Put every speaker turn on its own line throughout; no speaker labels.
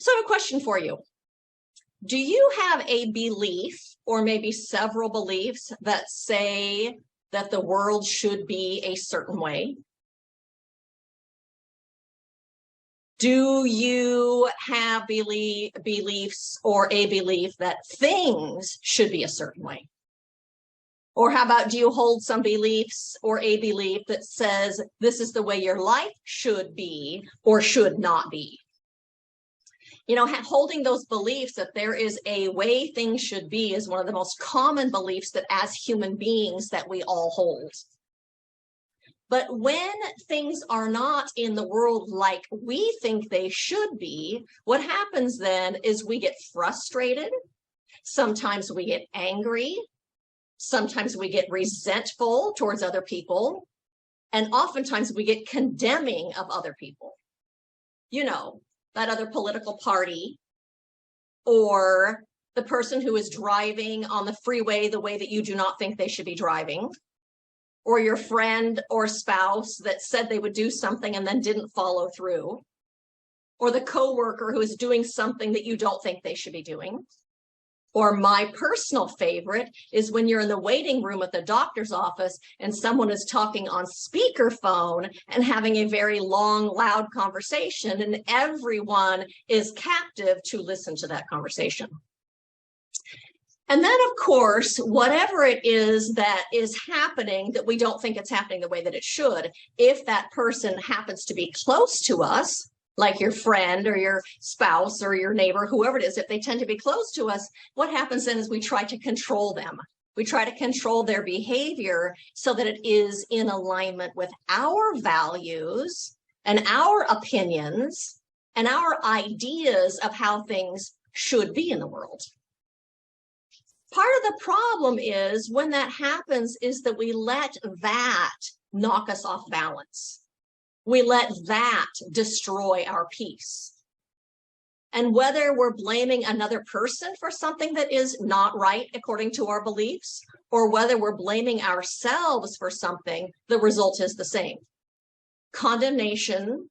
So I have a question for you. Do you have a belief or maybe several beliefs that say that the world should be a certain way? Do you have beliefs or a belief that things should be a certain way? Or how about, do you hold some beliefs or a belief that says this is the way your life should be or should not be? You know, holding those beliefs that there is a way things should be is one of the most common beliefs that as human beings that we all hold. But when things are not in the world like we think they should be, what happens then is we get frustrated. Sometimes we get angry. Sometimes we get resentful towards other people. And oftentimes we get condemning of other people. You know, that other political party, or the person who is driving on the freeway the way that you do not think they should be driving, or your friend or spouse that said they would do something and then didn't follow through, or the coworker who is doing something that you don't think they should be doing. Or my personal favorite is when you're in the waiting room at the doctor's office and someone is talking on speakerphone and having a very long, loud conversation, and everyone is captive to listen to that conversation. And then, of course, whatever it is that is happening that we don't think it's happening the way that it should, if that person happens to be close to us, like your friend or your spouse or your neighbor, whoever it is, if they tend to be close to us, what happens then is we try to control them. We try to control their behavior so that it is in alignment with our values and our opinions and our ideas of how things should be in the world. Part of the problem is when that happens is that we let that knock us off balance. We let that destroy our peace. And whether we're blaming another person for something that is not right according to our beliefs, or whether we're blaming ourselves for something, the result is the same. Condemnation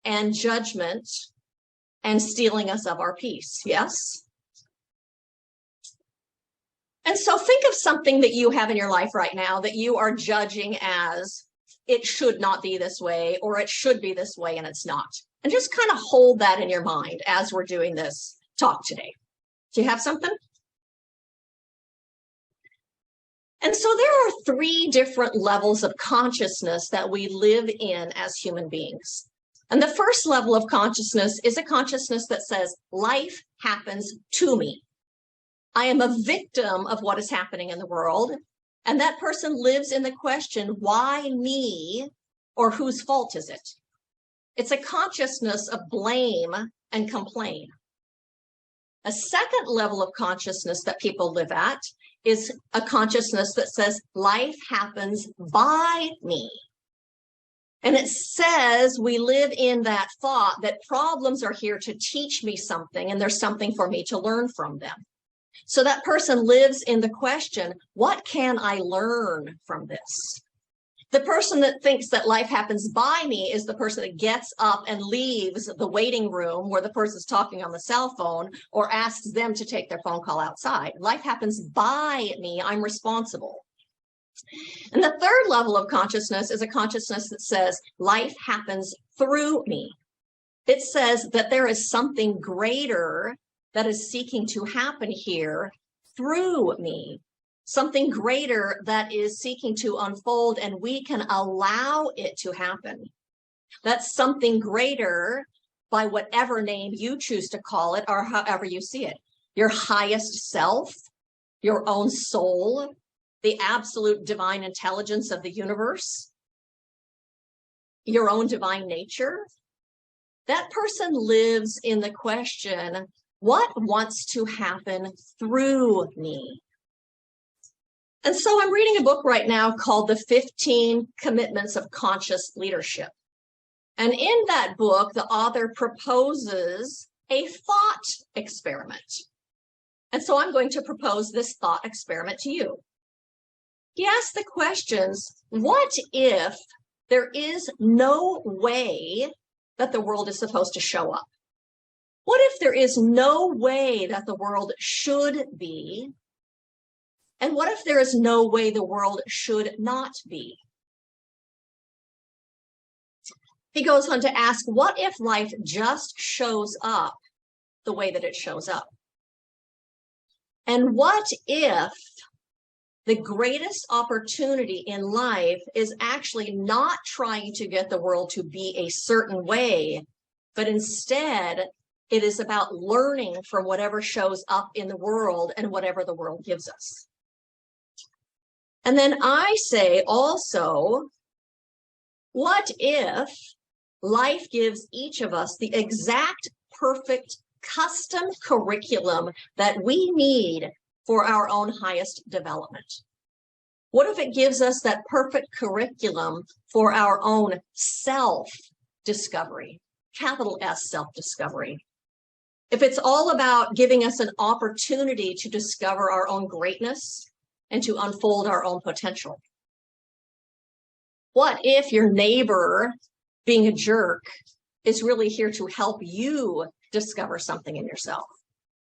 and judgment and stealing us of our peace, yes? And so think of something that you have in your life right now that you are judging as it should not be this way, or it should be this way, and it's not. And just kind of hold that in your mind as we're doing this talk today. Do you have something? And so there are three different levels of consciousness that we live in as human beings. And the first level of consciousness is a consciousness that says, life happens to me. I am a victim of what is happening in the world. And that person lives in the question, why me, or whose fault is it? It's a consciousness of blame and complain. A second level of consciousness that people live at is a consciousness that says, life happens by me. And it says we live in that thought that problems are here to teach me something, and there's something for me to learn from them. So that person lives in the question, what can I learn from this? The person that thinks that life happens by me is the person that gets up and leaves the waiting room where the person's talking on the cell phone or asks them to take their phone call outside. Life happens by me. I'm responsible. And the third level of consciousness is a consciousness that says life happens through me. It says that there is something greater that is seeking to happen here through me, something greater that is seeking to unfold, and we can allow it to happen. That's something greater by whatever name you choose to call it or however you see it. Your highest self, your own soul, the absolute divine intelligence of the universe, your own divine nature. That person lives in the question, what wants to happen through me? And so I'm reading a book right now called The 15 Commitments of Conscious Leadership. And in that book, the author proposes a thought experiment. And so I'm going to propose this thought experiment to you. He asks the questions, what if there is no way that the world is supposed to show up? What if there is no way that the world should be? And what if there is no way the world should not be? He goes on to ask, what if life just shows up the way that it shows up? And what if the greatest opportunity in life is actually not trying to get the world to be a certain way, but instead it is about learning from whatever shows up in the world and whatever the world gives us? And then I say also, what if life gives each of us the exact perfect custom curriculum that we need for our own highest development? What if it gives us that perfect curriculum for our own self-discovery, capital S self-discovery? If it's all about giving us an opportunity to discover our own greatness and to unfold our own potential? What if your neighbor, being a jerk, is really here to help you discover something in yourself?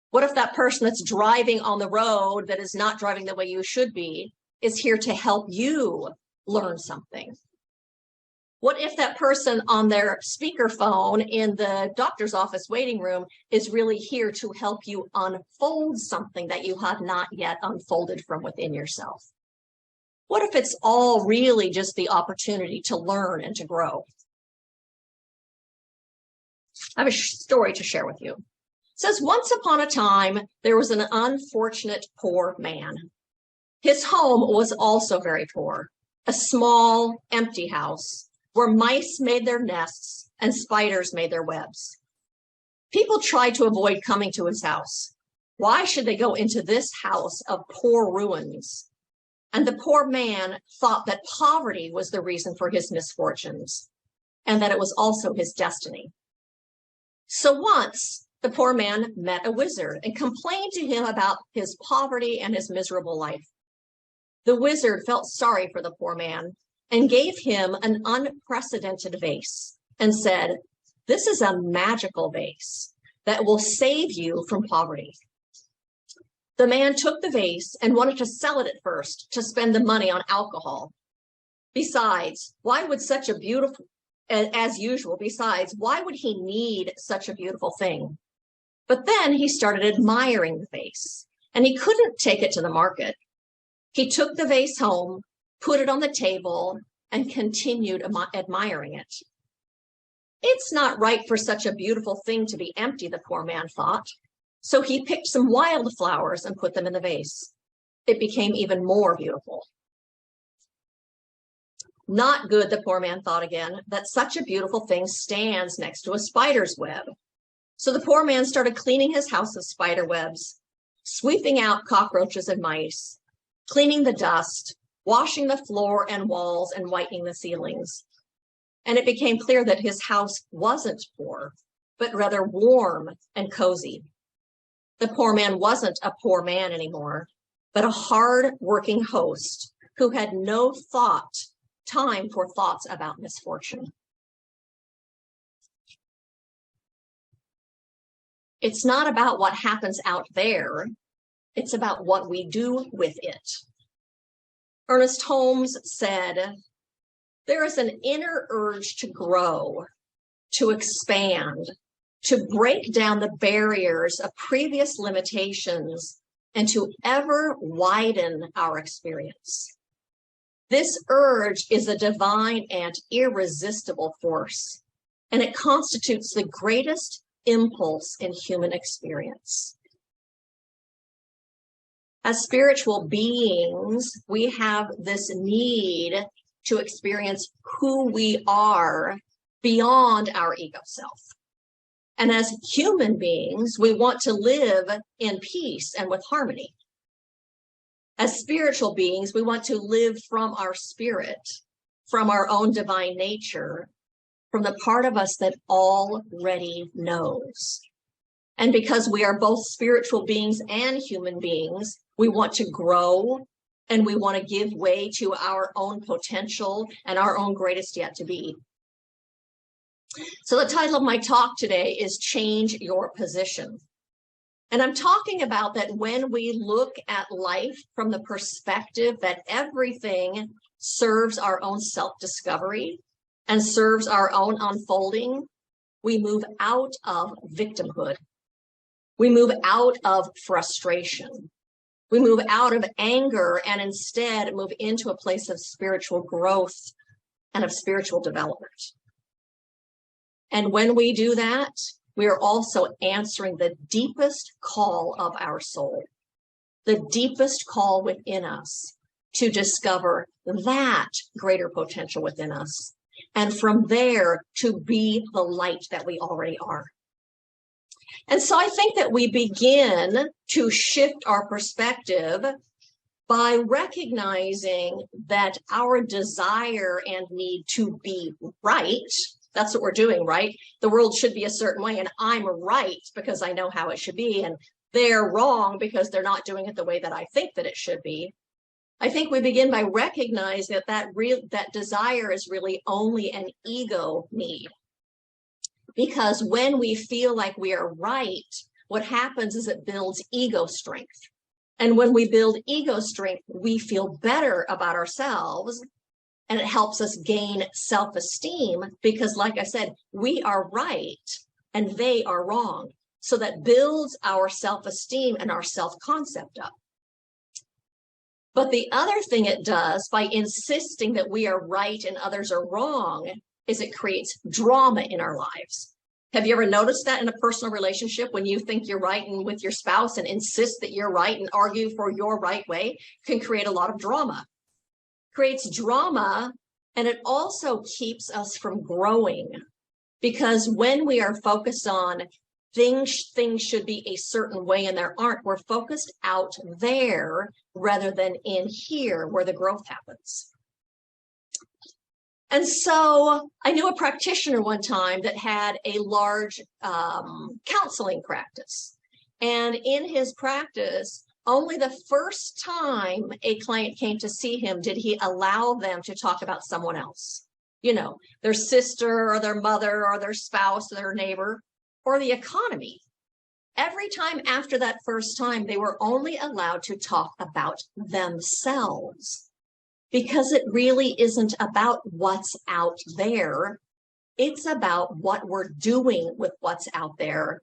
What if that person that's driving on the road that is not driving the way you should be is here to help you learn something? What if that person on their speakerphone in the doctor's office waiting room is really here to help you unfold something that you have not yet unfolded from within yourself? What if it's all really just the opportunity to learn and to grow? I have a story to share with you. It says, once upon a time, there was an unfortunate poor man. His home was also very poor, a small, empty house where mice made their nests and spiders made their webs. People tried to avoid coming to his house. Why should they go into this house of poor ruins? And the poor man thought that poverty was the reason for his misfortunes, and that it was also his destiny. So once the poor man met a wizard and complained to him about his poverty and his miserable life. The wizard felt sorry for the poor man and gave him an unprecedented vase and said, "This is a magical vase that will save you from poverty." The man took the vase and wanted to sell it at first to spend the money on alcohol. Besides, why would he need such a beautiful thing? But then he started admiring the vase, and he couldn't take it to the market. He took the vase home, put it on the table, and continued admiring it. It's not right for such a beautiful thing to be empty, the poor man thought. So he picked some wildflowers and put them in the vase. It became even more beautiful. Not good, the poor man thought again, that such a beautiful thing stands next to a spider's web. So the poor man started cleaning his house of spider webs, sweeping out cockroaches and mice, cleaning the dust, washing the floor and walls, and whitening the ceilings. And it became clear that his house wasn't poor, but rather warm and cozy. The poor man wasn't a poor man anymore, but a hard-working host who had no time for thoughts about misfortune. It's not about what happens out there. It's about what we do with it. Ernest Holmes said, "There is an inner urge to grow, to expand, to break down the barriers of previous limitations, and to ever widen our experience. This urge is a divine and irresistible force, and it constitutes the greatest impulse in human experience." As spiritual beings, we have this need to experience who we are beyond our ego self. And as human beings, we want to live in peace and with harmony. As spiritual beings, we want to live from our spirit, from our own divine nature, from the part of us that already knows. And because we are both spiritual beings and human beings, we want to grow and we want to give way to our own potential and our own greatest yet to be. So the title of my talk today is Change Your Position. And I'm talking about that when we look at life from the perspective that everything serves our own self-discovery and serves our own unfolding, we move out of victimhood. We move out of frustration. We move out of anger and instead move into a place of spiritual growth and of spiritual development. And when we do that, we are also answering the deepest call of our soul, the deepest call within us to discover that greater potential within us. And from there to be the light that we already are. And so I think that we begin to shift our perspective by recognizing that our desire and need to be right, that's what we're doing, right? The world should be a certain way, and I'm right because I know how it should be, and they're wrong because they're not doing it the way that I think that it should be. I think we begin by recognizing that desire is really only an ego need. Because when we feel like we are right, what happens is it builds ego strength. And when we build ego strength, we feel better about ourselves, and it helps us gain self-esteem because, like I said, we are right and they are wrong. So that builds our self-esteem and our self-concept up. But the other thing it does by insisting that we are right and others are wrong is it creates drama in our lives. Have you ever noticed that in a personal relationship when you think you're right and with your spouse and insist that you're right and argue for your right way can create a lot of drama. Creates drama, and it also keeps us from growing because when we are focused on things should be a certain way and there aren't, we're focused out there rather than in here where the growth happens. And so I knew a practitioner one time that had a large counseling practice. And in his practice, only the first time a client came to see him did he allow them to talk about someone else. You know, their sister or their mother or their spouse or their neighbor or the economy. Every time after that first time, they were only allowed to talk about themselves. Because it really isn't about what's out there. It's about what we're doing with what's out there,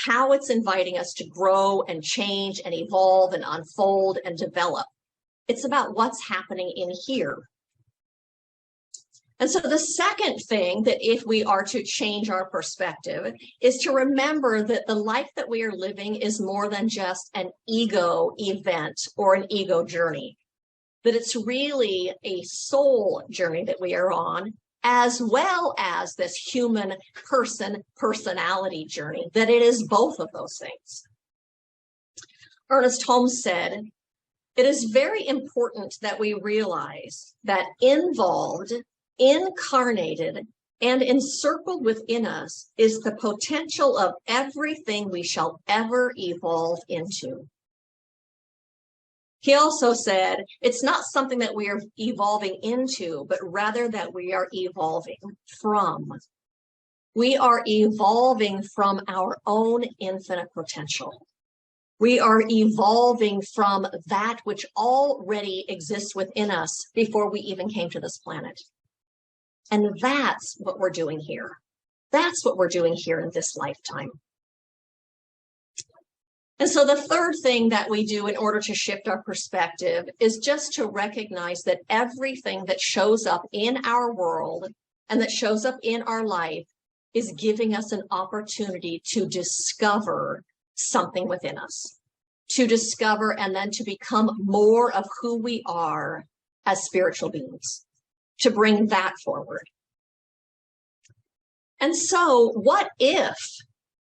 how it's inviting us to grow and change and evolve and unfold and develop. It's about what's happening in here. And so the second thing that if we are to change our perspective is to remember that the life that we are living is more than just an ego event or an ego journey. That it's really a soul journey that we are on, as well as this human personality journey, that it is both of those things. Ernest Holmes said, "It is very important that we realize that involved, incarnated, and encircled within us is the potential of everything we shall ever evolve into." He also said, it's not something that we are evolving into, but rather that we are evolving from. We are evolving from our own infinite potential. We are evolving from that which already exists within us before we even came to this planet. And that's what we're doing here. That's what we're doing here in this lifetime. And so the third thing that we do in order to shift our perspective is just to recognize that everything that shows up in our world and that shows up in our life is giving us an opportunity to discover something within us, to discover and then to become more of who we are as spiritual beings, to bring that forward. And so what if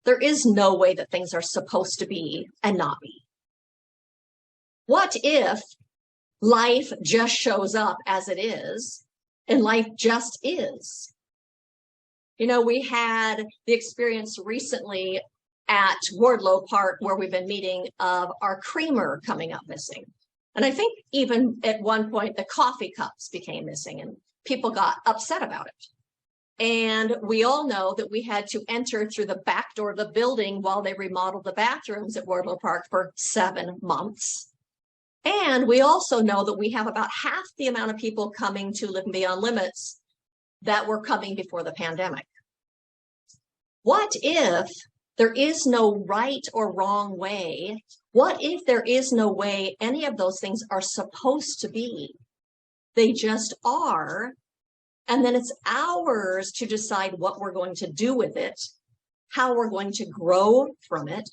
there is no way that things are supposed to be and not be? What if life just shows up as it is and life just is? You know, we had the experience recently at Wardlow Park where we've been meeting of our creamer coming up missing. And I think even at one point the coffee cups became missing and people got upset about it. And we all know that we had to enter through the back door of the building while they remodeled the bathrooms at Wardlow Park for 7 months. And we also know that we have about half the amount of people coming to Live Beyond Limits that were coming before the pandemic. What if there is no right or wrong way? What if there is no way any of those things are supposed to be? They just are. And then it's ours to decide what we're going to do with it, how we're going to grow from it,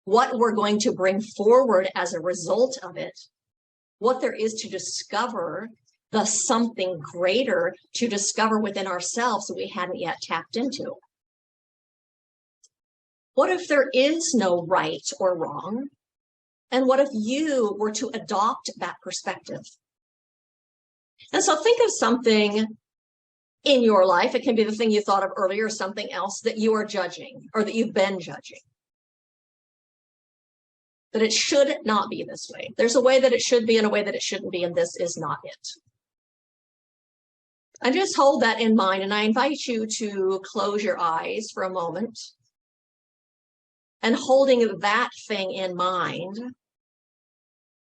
what we're going to bring forward as a result of it, what there is to discover, the something greater to discover within ourselves that we hadn't yet tapped into. What if there is no right or wrong? And what if you were to adopt that perspective? And so think of something in your life. It can be the thing you thought of earlier, or something else that you are judging or that you've been judging. That it should not be this way. There's a way that it should be and a way that it shouldn't be, and this is not it. And just hold that in mind, and I invite you to close your eyes for a moment. And holding that thing in mind,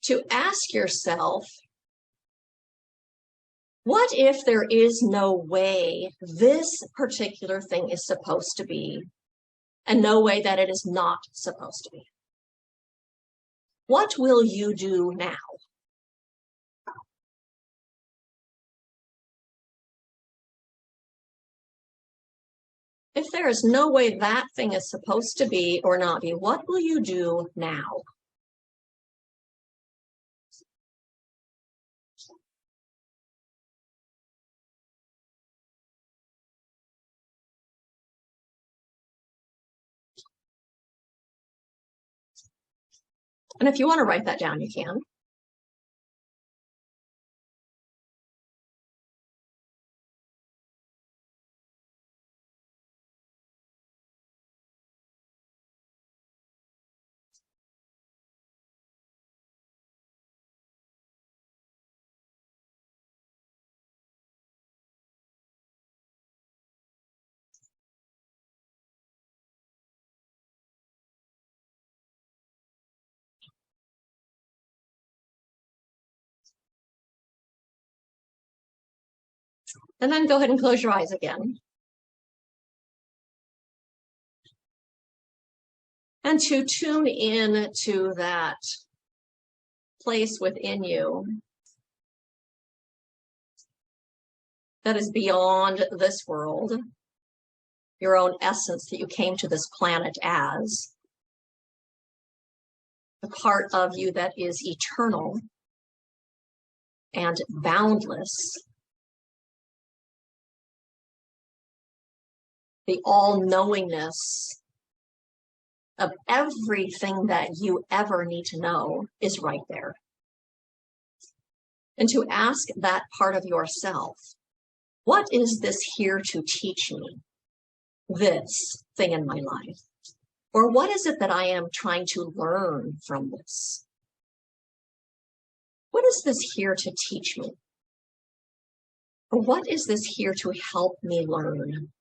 to ask yourself, what if there is no way this particular thing is supposed to be, and no way that it is not supposed to be? What will you do now? If there is no way that thing is supposed to be or not be, what will you do now? And if you want to write that down, you can. And then go ahead and close your eyes again. And to tune in to that place within you that is beyond this world, your own essence that you came to this planet as, the part of you that is eternal and boundless, the all-knowingness of everything that you ever need to know is right there. And to ask that part of yourself, what is this here to teach me, this thing in my life? Or what is it that I am trying to learn from this? What is this here to teach me? Or what is this here to help me learn?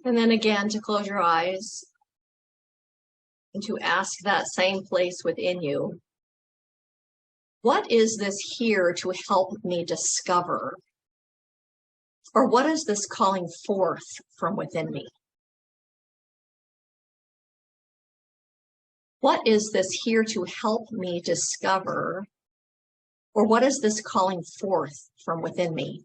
And then again, to close your eyes and to ask that same place within you, what is this here to help me discover? Or what is this calling forth from within me? What is this here to help me discover Or what is this calling forth from within me?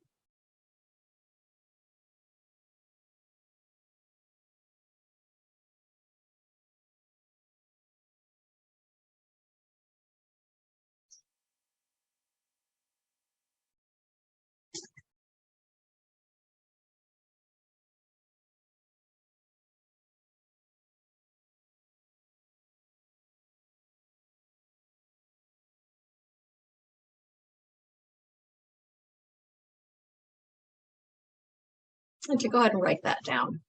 And to go ahead and write that down.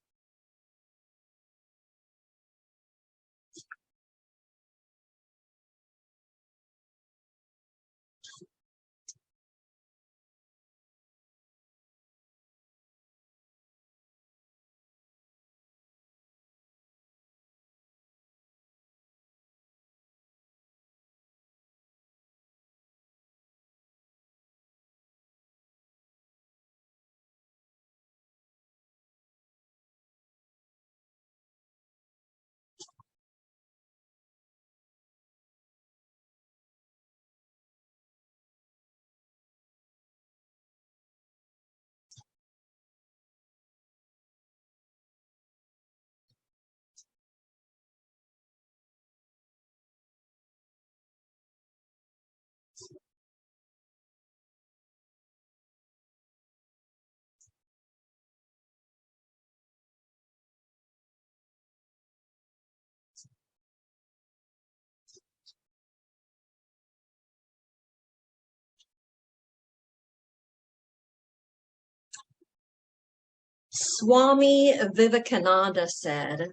Swami Vivekananda said,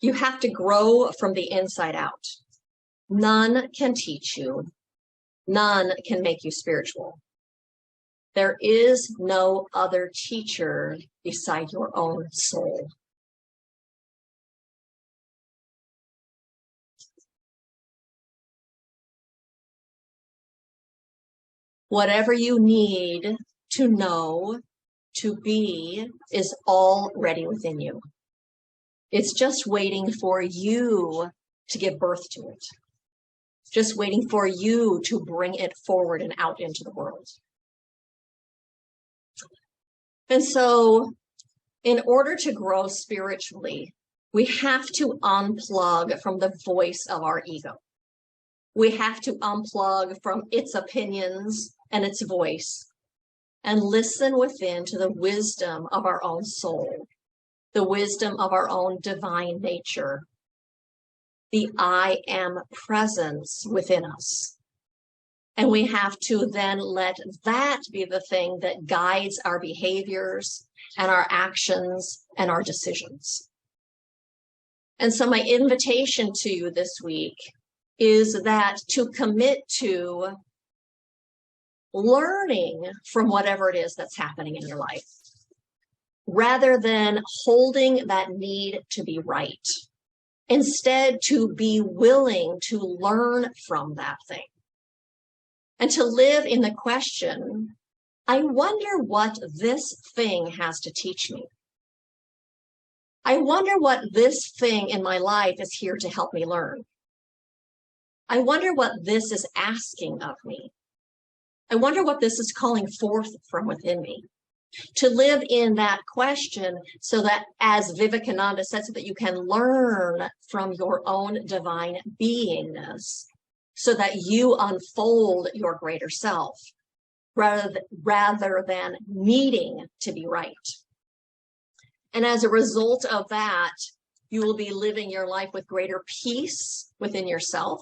you have to grow from the inside out. None can teach you. None can make you spiritual. There is no other teacher beside your own soul. Whatever you need to know, to be, is already within you. It's just waiting for you to give birth to it. Just waiting for you to bring it forward and out into the world. And so, in order to grow spiritually, we have to unplug from the voice of our ego. We have to unplug from its opinions and its voice and listen within to the wisdom of our own soul, the wisdom of our own divine nature, the I am presence within us. And we have to then let that be the thing that guides our behaviors and our actions and our decisions. And so my invitation to you this week is that to commit to learning from whatever it is that's happening in your life, rather than holding that need to be right. Instead, to be willing to learn from that thing. And to live in the question, I wonder what this thing has to teach me. I wonder what this thing in my life is here to help me learn. I wonder what this is asking of me. I wonder what this is calling forth from within me. To live in that question so that, as Vivekananda said, so that you can learn from your own divine beingness, so that you unfold your greater self rather than needing to be right. And as a result of that, you will be living your life with greater peace within yourself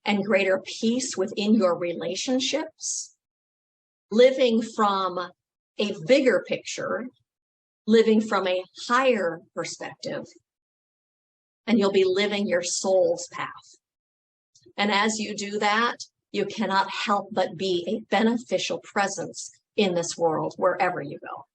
and greater peace within your relationships, living from a bigger picture, living from a higher perspective, and you'll be living your soul's path. And as you do that, you cannot help but be a beneficial presence in this world, wherever you go.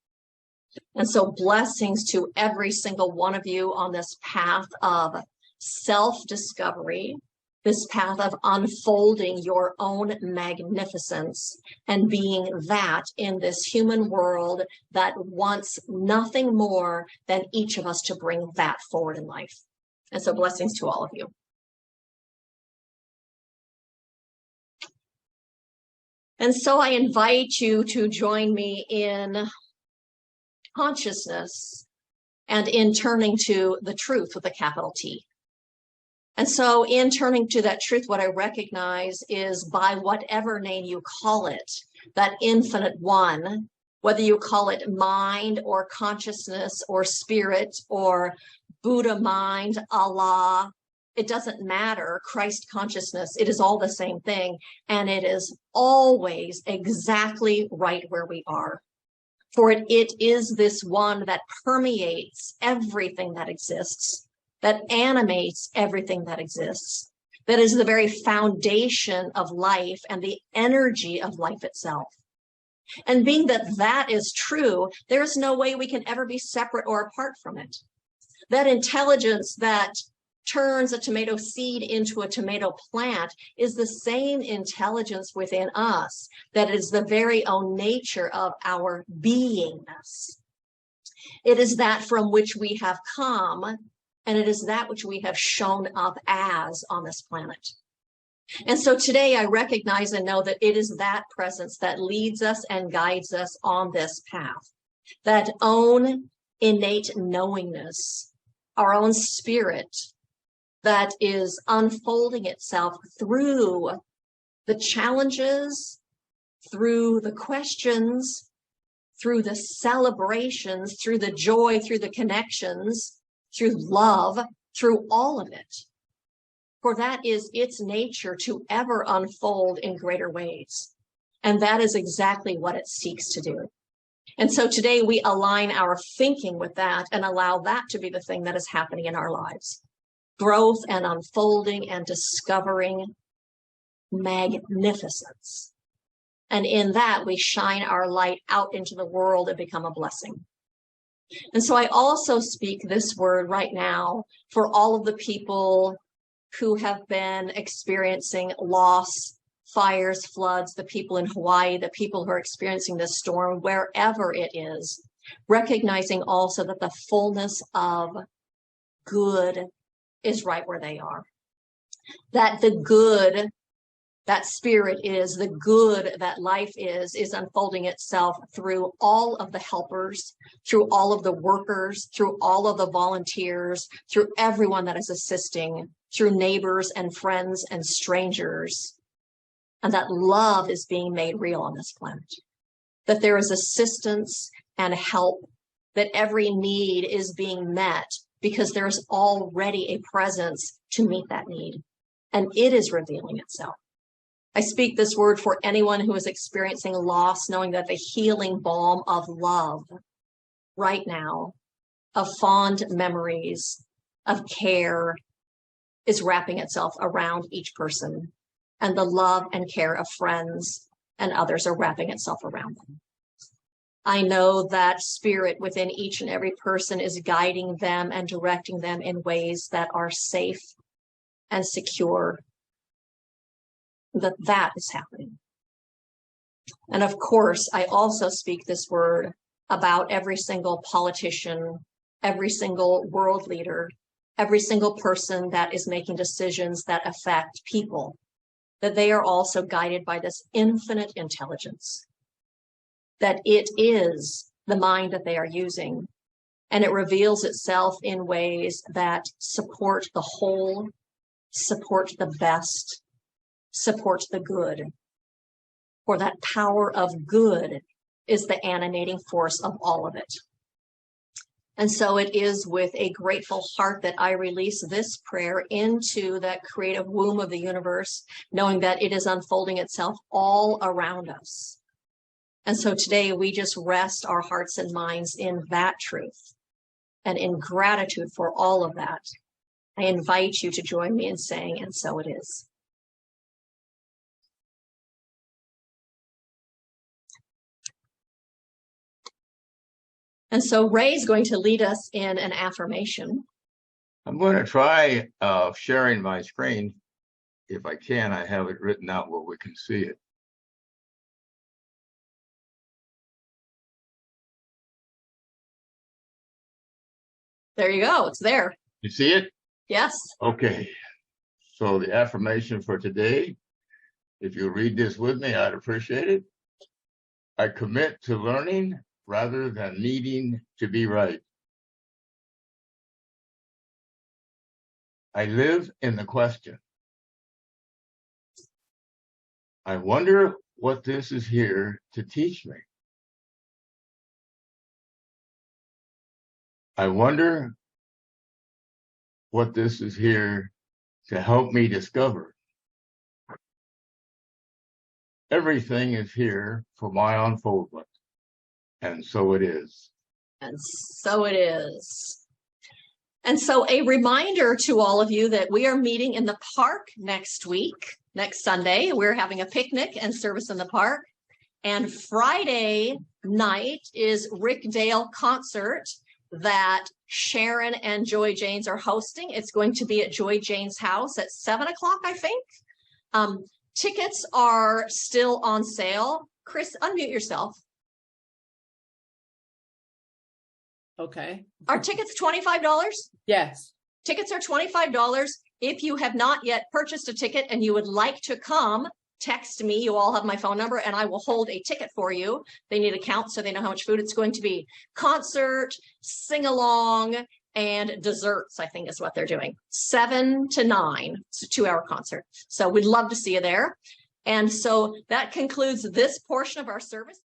And so blessings to every single one of you on this path of self-discovery, this path of unfolding your own magnificence and being that in this human world that wants nothing more than each of us to bring that forward in life. And so blessings to all of you. And so I invite you to join me in consciousness and in turning to the truth with a capital T. And so in turning to that truth, what I recognize is, by whatever name you call it, that infinite one, whether you call it mind or consciousness or spirit or Buddha mind, Allah, it doesn't matter, Christ consciousness, it is all the same thing. And it is always exactly right where we are. For it is this one that permeates everything that exists, that animates everything that exists, that is the very foundation of life and the energy of life itself. And being that that is true, there is no way we can ever be separate or apart from it. That intelligence that turns a tomato seed into a tomato plant is the same intelligence within us that is the very own nature of our beingness. It is that from which we have come, and it is that which we have shown up as on this planet. And so today I recognize and know that it is that presence that leads us and guides us on this path, that own innate knowingness, our own spirit that is unfolding itself through the challenges, through the questions, through the celebrations, through the joy, through the connections, through love, through all of it. For that is its nature to ever unfold in greater ways. And that is exactly what it seeks to do. And so today we align our thinking with that and allow that to be the thing that is happening in our lives. Growth and unfolding and discovering magnificence. And in that, we shine our light out into the world and become a blessing. And so I also speak this word right now for all of the people who have been experiencing loss, fires, floods, the people in Hawaii, the people who are experiencing this storm, wherever it is, recognizing also that the fullness of good is right where they are. That the good, that spirit is, the good that life is unfolding itself through all of the helpers, through all of the workers, through all of the volunteers, through everyone that is assisting, through neighbors and friends and strangers. And that love is being made real on this planet. That there is assistance and help, that every need is being met because there is already a presence to meet that need. And it is revealing itself. I speak this word for anyone who is experiencing loss, knowing that the healing balm of love right now, of fond memories, of care, is wrapping itself around each person. And the love and care of friends and others are wrapping itself around them. I know that spirit within each and every person is guiding them and directing them in ways that are safe and secure, that is happening. And of course, I also speak this word about every single politician, every single world leader, every single person that is making decisions that affect people, that they are also guided by this infinite intelligence, that it is the mind that they are using, and it reveals itself in ways that support the whole, support the best, support the good. For that power of good is the animating force of all of it. And so it is with a grateful heart that I release this prayer into that creative womb of the universe, knowing that it is unfolding itself all around us. And so today we just rest our hearts and minds in that truth. And in gratitude for all of that, I invite you to join me in saying, and so it is. And so Ray is going to lead us in an affirmation.
I'm going to try sharing my screen. If I can, I have it written out where we can see it.
There you go. It's there.
You see it?
Yes.
Okay. So the affirmation for today: If you read this with me, I'd appreciate it. I commit to learning rather than needing to be right. I live in the question. I wonder what this is here to teach me. I wonder what this is here to help me discover. Everything is here for my unfoldment, and so it is.
And so it is. And so a reminder to all of you that we are meeting in the park next week, next Sunday. We're having a picnic and service in the park. And Friday night is Rick Dale concert that Sharon and Joy Janes are hosting. It's going to be at Joy Jane's house at 7 o'clock, I think. Tickets are still on sale. Chris, unmute yourself.
Okay.
Are tickets $25?
Yes.
Tickets are $25. If you have not yet purchased a ticket and you would like to come, text me. You all have my phone number and I will hold a ticket for you. They need a count so they know how much food it's going to be. Concert, sing-along, and desserts, I think is what they're doing. 7 to 9. It's a 2-hour concert. So we'd love to see you there. And so that concludes this portion of our service.